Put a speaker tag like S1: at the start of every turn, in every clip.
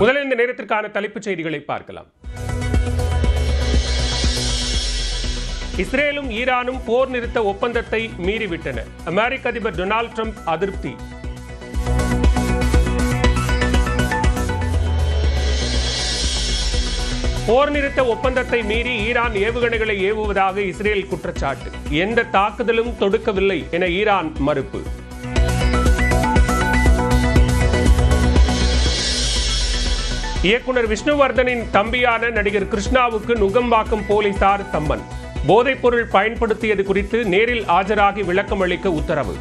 S1: முதலில் இந்த நேரத்திற்கான தலைப்புச் செய்திகளை பார்க்கலாம். இஸ்ரேலும் ஈரானும் போர் நிறுத்த ஒப்பந்தத்தை மீறிவிட்டன. அமெரிக்க அதிபர் டொனால்ட் ட்ரம்ப் அதிருப்தி. போர் நிறுத்த ஒப்பந்தத்தை மீறி ஈரான் ஏவுகணைகளை ஏவுவதாக இஸ்ரேல் குற்றச்சாட்டு. எந்த தாக்குதலும் தொடுக்கவில்லை என ஈரான் மறுப்பு. இயக்குனர் விஷ்ணுவர்தனின் தம்பியான நடிகர் கிருஷ்ணாவுக்கு நுங்கம்பாக்கம் போலீசார் சம்மன். போதைப்பொருள் பயன்படுத்தியது குறித்து நேரில் ஆஜராகி விளக்கம் அளிக்க உத்தரவு.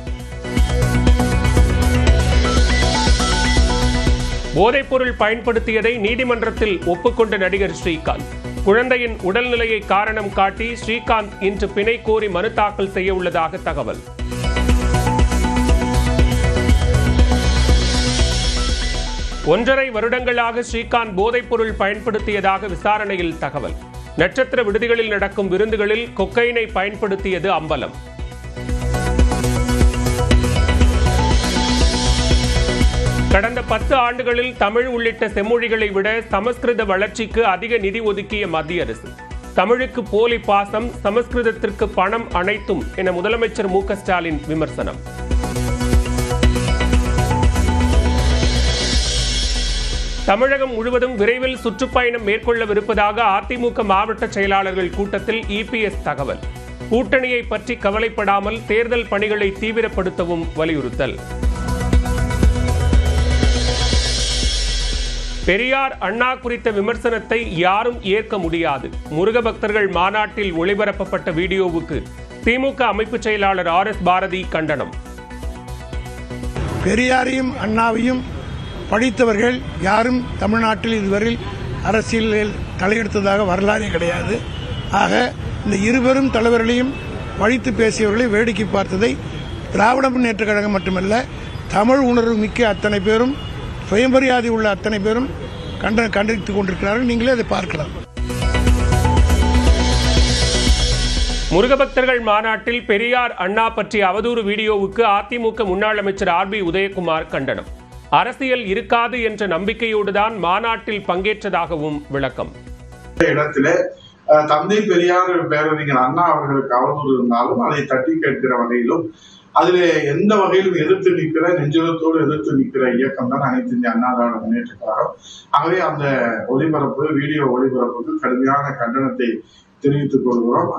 S1: போதைப்பொருள் பயன்படுத்தியதை நீதிமன்றத்தில் ஒப்புக்கொண்ட நடிகர் ஸ்ரீகாந்த். குழந்தையின் உடல்நிலையை காரணம் காட்டி ஸ்ரீகாந்த் இன்று பிணை கோரி மனு தாக்கல் செய்ய உள்ளதாக தகவல். ஒன்றரை வருடங்களாக ஸ்ரீகாந்த் போதைப்பொருள் பயன்படுத்தியதாக விசாரணையில் தகவல். நட்சத்திர விடுதிகளில் நடக்கும் விருந்துகளில் கொக்கைனை பயன்படுத்தியது அம்பலம். கடந்த 10 ஆண்டுகளில் தமிழ் உள்ளிட்ட செம்மொழிகளை விட சமஸ்கிருத வளர்ச்சிக்கு அதிக நிதி ஒதுக்கிய மத்திய அரசு. தமிழுக்கு போலி பாசம், சமஸ்கிருதத்திற்கு பணம் அனைத்தும் என முதலமைச்சர் மு.க. ஸ்டாலின் விமர்சனம். தமிழகம் முழுவதும் விரைவில் சுற்றுப்பயணம் மேற்கொள்ளவிருப்பதாக அதிமுக மாவட்ட செயலாளர்கள் கூட்டத்தில் இபிஎஸ் தகவல். கூட்டணியை பற்றி கவலைப்படாமல் தேர்தல் பணிகளை தீவிரப்படுத்தவும் வலியுறுத்தல். பெரியார் அண்ணா குறித்த விமர்சனத்தை யாரும் ஏற்க முடியாது. முருக பக்தர்கள் மாநாட்டில் ஒளிபரப்பப்பட்ட வீடியோவுக்கு திமுக அமைப்பு செயலாளர் RS பாரதி கண்டனம்.
S2: பெரியாரையும் அண்ணாவையும் படித்தவர்கள் யாரும் தமிழ்நாட்டில் இதுவரையில் அரசியலில் தலையெடுத்ததாக வரலாறே கிடையாது. ஆக இந்த இருவரும் தலைவர்களையும் பழித்து பேசியவர்களை வேடிக்கை பார்த்ததை திராவிட முன்னேற்றக் கழகம் மட்டுமல்ல, தமிழ் உணர்வு மிக்க அத்தனை பேரும், சுயமரியாதை உள்ள அத்தனை பேரும் கண்டித்துக் கொண்டிருக்கிறார்கள். நீங்களே அதை பார்க்கலாம்.
S1: முருகபக்தர்கள் மாநாட்டில் பெரியார் அண்ணா பற்றிய அவதூறு வீடியோவுக்கு அதிமுக முன்னாள் அமைச்சர் RB உதயகுமார் கண்டனம். அரசியல் இருக்காது என்ற நம்பிக்கையோடுதான் மாநாட்டில் பங்கேற்றதாகவும் விளக்கம்.
S3: இடத்திலே தந்தை பெரியார் பேரறிஞர் அண்ணா அவர்களுக்கு அவதூறு இருந்தாலும் அதை தட்டி கேட்கிற வகையிலும் அதிலே எந்த வகையிலும் எதிர்த்து நிற்கிற, நெஞ்சுரத்தோடு எதிர்த்து நிற்கிற இயக்கம் தான் அனைத்து இந்திய அண்ணா திராவிட முன்னேற்ற கழகம். ஆகவே அந்த வீடியோ ஒளிபரப்புக்கு கடுமையான கண்டனத்தை தெரிவித்துக் கொள்கிறோம்.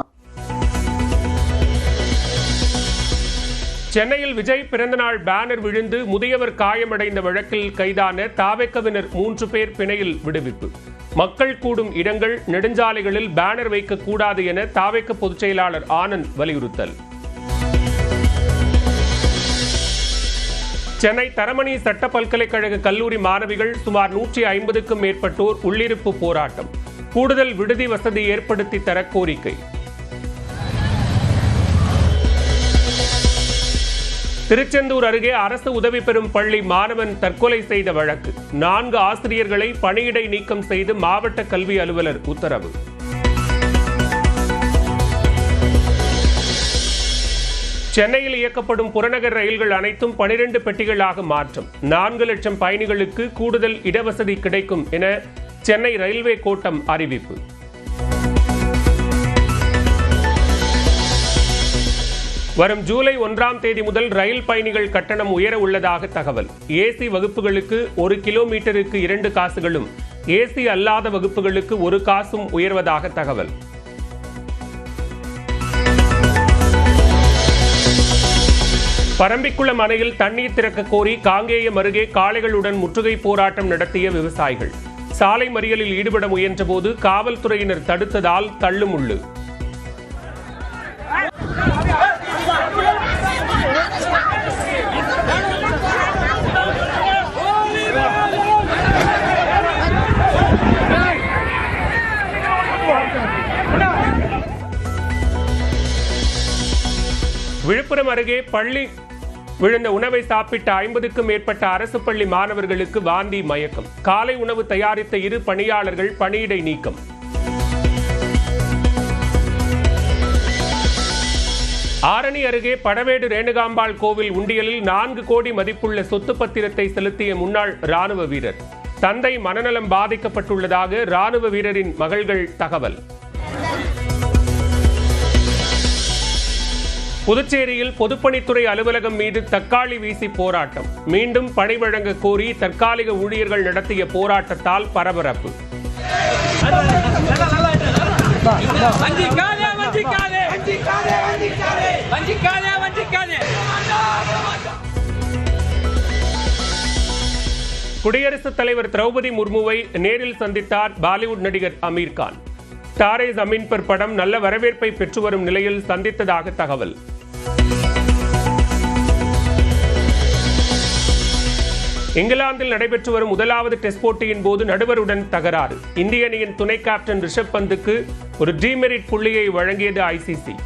S1: சென்னையில் விஜய் பிறந்தநாள் பேனர் விழுந்து முதியவர் காயமடைந்த வழக்கில் கைதான தாவேக்கவினர் 3 பேர் பிணையில் விடுவிப்பு. மக்கள் கூடும் இடங்கள், நெடுஞ்சாலைகளில் பேனர் வைக்கக்கூடாது என தாவேக்க பொதுச் செயலாளர் ஆனந்த் வலியுறுத்தல். சென்னை தரமணி சட்ட பல்கலைக்கழக கல்லூரி மாணவிகள் சுமார் 150க்கும் மேற்பட்டோர் உள்ளிருப்பு போராட்டம். கூடுதல் விடுதி வசதி ஏற்படுத்தி தர கோரிக்கை. திருச்செந்தூர் அருகே அரசு உதவி பெறும் பள்ளி மாணவன் தற்கொலை செய்த வழக்கு. 4 ஆசிரியர்களை பணியிடை நீக்கம் செய்து மாவட்ட கல்வி அலுவலர் உத்தரவு. சென்னையில் இயக்கப்படும் புறநகர் ரயில்கள் அனைத்தும் 12 பெட்டிகளாக மாற்றம். 4 லட்சம் பயணிகளுக்கு கூடுதல் இடவசதி கிடைக்கும் என சென்னை ரயில்வே கோட்டம் அறிவிப்பு. வரும் ஜூலை 1ஆம் தேதி முதல் ரயில் பயணிகள் கட்டணம் உயர உள்ளதாக தகவல். ஏசி வகுப்புகளுக்கு 1 கிலோமீட்டருக்கு 2 காசுகளும், ஏசி அல்லாத வகுப்புகளுக்கு 1 காசும் உயர்வதாக தகவல். பரம்பிக்குளம் அணையில் தண்ணீர் திறக்க கோரி காங்கேயம் அருகே காளைகளுடன் முற்றுகை போராட்டம் நடத்திய விவசாயிகள். சாலை மறியலில் ஈடுபட முயன்றபோது காவல்துறையினர் தடுத்ததால் தள்ளுமுள்ளு. விழுப்புரம் அருகே பள்ளி விழுந்த உணவை சாப்பிட்ட 50க்கும் மேற்பட்ட அரசு பள்ளி மாணவர்களுக்கு வாந்தி, மயக்கம். காலை உணவு தயாரித்த 2 பணியாளர்கள் பணியிடை நீக்கம். ஆரணி அருகே படவேடு ரேணுகாம்பாள் கோவில் உண்டியலில் 4 கோடி மதிப்புள்ள சொத்து பத்திரத்தை செலுத்திய முன்னாள் ராணுவ வீரர். தந்தை மனநலம் பாதிக்கப்பட்டுள்ளதாக ராணுவ வீரரின் மகள்கள் தகவல். புதுச்சேரியில் பொதுப்பணித்துறை அலுவலகம் மீது தக்காளி வீசி போராட்டம். மீண்டும் பணி வழங்க கோரி தற்காலிக ஊழியர்கள் நடத்திய போராட்டத்தால் பரபரப்பு. குடியரசுத் தலைவர் திரௌபதி முர்முவை நேரில் சந்தித்தார் பாலிவுட் நடிகர் அமீர் கான். தாரே ஜமீன் பர் படம் நல்ல வரவேற்பை பெற்று வரும் நிலையில் சந்தித்ததாக தகவல். இங்கிலாந்தில் நடைபெற்று வரும் முதலாவது டெஸ்ட் போட்டியின் போது நடுவருடன் தகராறு. இந்திய அணியின் துணை கேப்டன் ரிஷப் பந்துக்கு ஒரு டிமெரிட் புள்ளியை வழங்கியது ஐசிசி.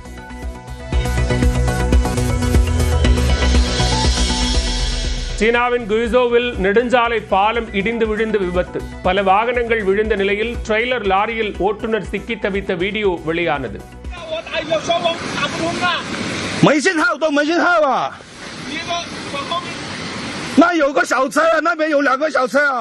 S1: சீனாவின் குயிசோவில் நெடுஞ்சாலை பாலம் இடிந்து விழுந்து விபத்து. பல வாகனங்கள் விழுந்த நிலையில் ட்ரெய்லர் லாரியில் ஓட்டுநர் சிக்கி தவித்த வீடியோ வெளியானது.
S4: 没信号都没信号啊！那有个小车，那边有2个小车啊。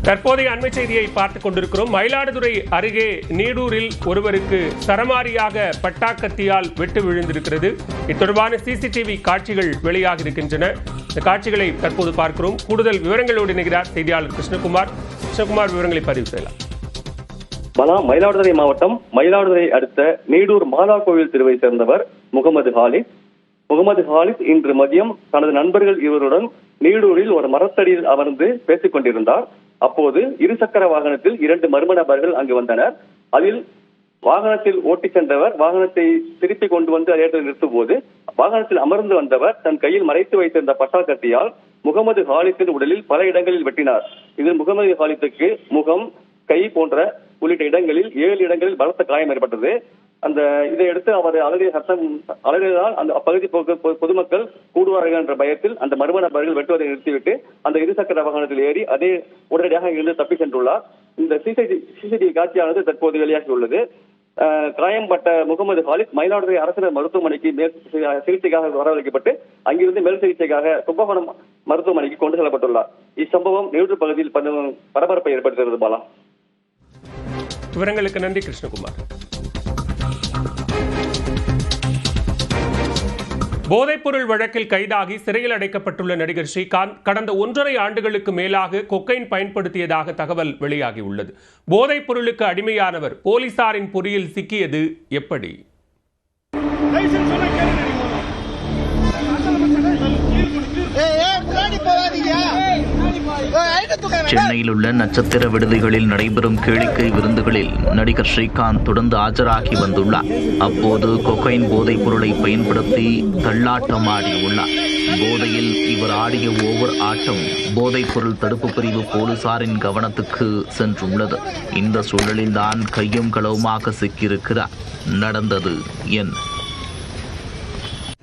S1: தற்போதைய அண்மை செய்தியை பார்த்துக் கொண்டிருக்கிறோம். மயிலாடுதுறை அருகே நீடூரில் ஒருவருக்கு சரமாரியாக பட்டாக்கத்தியால் வெட்டு விழுந்திருக்கிறது. இத்தொடர்பான சிசிடிவி காட்சிகள் வெளியாக இருக்கின்றன. இந்த காட்சிகளை தற்போது பார்க்கிறோம். கூடுதல் விவரங்களோடு இணைகிறார் செய்தியாளர் கிருஷ்ணகுமார். கிருஷ்ணகுமார், விவரங்களை பதிவு செய்யலாம்.
S5: மயிலாடுதுறை மாவட்டம் மயிலாடுதுறை அடுத்த நீடூர் மாதா கோவில் தெருவை சேர்ந்தவர் முகமது ஹாலித். முகமது ஹாலித் இன்று மதியம் தனது நண்பர்கள் இருவருடன் நீடூரில் ஒரு மரத்தடியில் அமர்ந்து பேசிக் கொண்டிருந்தார். அப்போது இருசக்கர வாகனத்தில் 2 மர்ம நபர்கள் அங்கு வந்தனர். அதில் வாகனத்தில் ஓட்டிச் சென்றவர் வாகனத்தை திருப்பி கொண்டு வந்து அதே இடத்தில் நிறுத்தும் போது வாகனத்தில் அமர்ந்து வந்தவர் தன் கையில் மறைத்து வைத்திருந்த பட்டாக்கத்தியால் முகமது ஹாலித்தின் உடலில் பல இடங்களில் வெட்டினார். இதில் முகமது ஹாலித்துக்கு முகம், கை போன்ற உள்ளிட்ட இடங்களில் 7 இடங்களில் பலத்த காயம் ஏற்பட்டது. இதையடுத்து அவர் அலறியதால் அந்த அப்பகுதி பொதுமக்கள் கூடுவார்கள் என்ற பயத்தில் அந்த மர்ம நபர்கள் வெட்டுவதை நிறுத்திவிட்டு அந்த இருசக்கர வாகனத்தில் ஏறி அதே உடனடியாக இருந்து தப்பி சென்றுள்ளார். இந்த சிசிடிவி காட்சியானது தற்போது வெளியாகியுள்ளது. காயம்பட்ட முகமது ஹாலித் மயிலாடுதுறை அரசு மருத்துவமனைக்கு சிகிச்சைக்காக வரவழைக்கப்பட்டு அங்கிருந்து மேல் சிகிச்சைக்காக கும்பகோணம் மருத்துவமனைக்கு கொண்டு செல்லப்பட்டுள்ளார். இச்சம்பவம் நீடூர் பகுதியில் பரபரப்பை ஏற்படுத்துகிறது. பாலா,
S1: விவரங்களுக்கு நன்றி கிருஷ்ணகுமார். போதைப்பொருள் வழக்கில் கைதாகி சிறையில் அடைக்கப்பட்டுள்ள நடிகர் ஸ்ரீகாந்த் கடந்த 1.5 ஆண்டுகளுக்கு மேலாக கொக்கைன் பயன்படுத்தியதாக தகவல் வெளியாகியுள்ளது. போதைப் பொருளுக்கு அடிமையானவர் போலீசாரின் பொறியில் சிக்கியது எப்படி?
S6: சென்னையில் உள்ள நட்சத்திர விடுதிகளில் நடைபெறும் கேளிக்கை விருந்துகளில் நடிகர் ஸ்ரீகாந்த் தொடர்ந்து ஆஜராகி வந்துள்ளார். அப்போது கொக்கைன் போதைப் பொருளை பயன்படுத்தி தள்ளாட்டமாடியுள்ளார். போதையில் இவர் ஆடிய ஓவர் ஆட்டம் போதைப் பொருள் தடுப்பு பிரிவு போலீசாரின் கவனத்துக்கு சென்றுள்ளது. இந்த சூழலில்தான் கையும் களவுமாக சிக்கியிருக்கிறார். நடந்தது என்ன?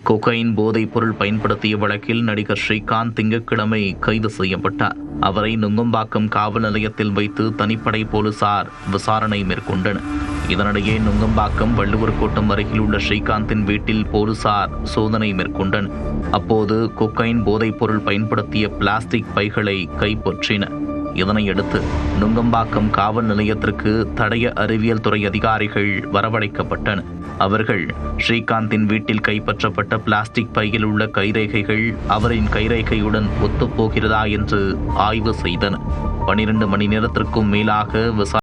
S6: கொக்கைன் போதைப் பொருள் பயன்படுத்திய வழக்கில் நடிகர் ஸ்ரீகாந்த் திங்கட்கிழமை கைது செய்யப்பட்டார். அவரை நுங்கம்பாக்கம் காவல் நிலையத்தில் வைத்து தனிப்படை போலீசார் விசாரணை மேற்கொண்டனர். இதனிடையே நுங்கம்பாக்கம் வள்ளுவர் கோட்டம் அருகில் உள்ள ஸ்ரீகாந்தின் வீட்டில் போலீசார் சோதனை மேற்கொண்டனர். அப்போது கொக்கைன் போதைப் பொருள் பயன்படுத்திய பிளாஸ்டிக் பைகளை கைப்பற்றினர். இதனையடுத்து நுங்கம்பாக்கம் காவல் நிலையத்திற்கு தடய அறிவியல் துறை அதிகாரிகள் வரவழைக்கப்பட்டனர். அவர்கள் ஸ்ரீகாந்தின் வீட்டில் கைப்பற்றப்பட்ட பிளாஸ்டிக் பையில் உள்ள கைரேகைகள் அவரின் கைரேகையுடன் ஒத்துப்போகிறதா என்று ஆய்வு செய்தனர். 12 மணி நேரத்திற்கும் மேலாக